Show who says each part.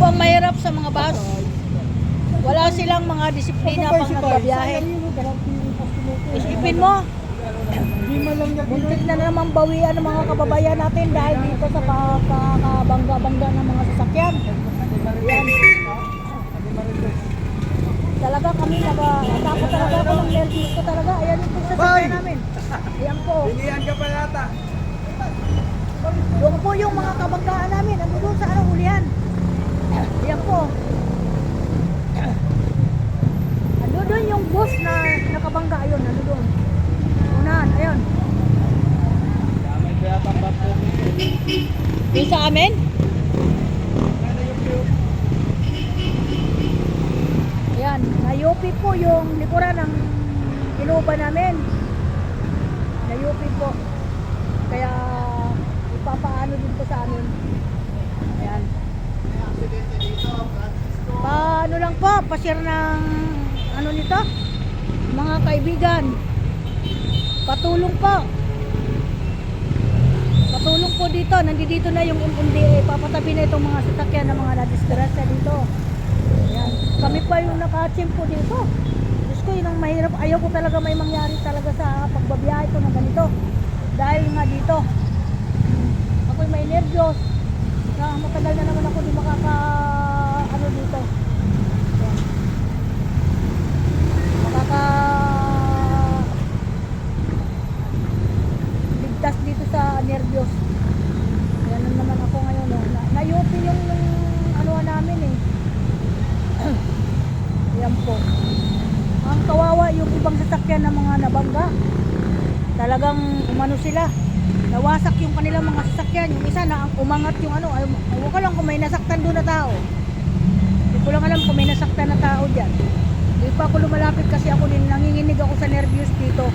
Speaker 1: ang mahirap sa mga bus. Wala silang mga disiplina pang nagbabiyahe. Isipin mo, muntik na naman bawian ng mga kababayan natin dahil dito sa kakabangga-bangga ng mga sasakyan. Yan. Talaga kami takot talaga ako ng nervous ko talaga. Ayan yung sasakyan namin. Ayan po.
Speaker 2: Pilihan ka pa yata.
Speaker 1: Doon po yung mga kabanggaan namin. Ano doon sa ulihan. Ayan po. Ano doon yung bus na nakabangga. Ayun, ano doon. Unahan, ayun.
Speaker 2: Damay pa yata ang bato.
Speaker 1: Yung sa amin? Ayan, nayupi po yung likuran ng inuba namin. Nayupi po. Kaya ipapaano din po sa amin. Ayan. Paano lang po, pa-share ng ano nito? Mga kaibigan. Patulong po. Patulong po dito. Nandito na yung MMDA. Papatabi na itong mga sasakyan ng mga nadisgrasya dito. Ayan. Kami pa yung nakachimpo dito. Diyos ko, yun ang mahirap. Ayaw ko talaga may mangyari talaga sa pagbabiyahe ko ng ganito. Dahil nga dito. Ako'y may nervyos. Na matagal na naman ako di ano dito. Ayan. Ligtas dito sa nervyos. Ayan na naman ako ngayon. Nayupi yung ano namin eh. Ayan po. Ang kawawa yung ibang sasakyan ng mga nabangga. Talagang umano sila. Nawasak yung kanilang mga sasakyan. Yung isa na umangat yung ano. Ayaw ko lang kung may nasaktan doon na tao. Hindi ko lang alam kung may nasaktan na tao dyan. Hindi pa ako lumalapit kasi ako din nanginginig ako sa nervyos dito.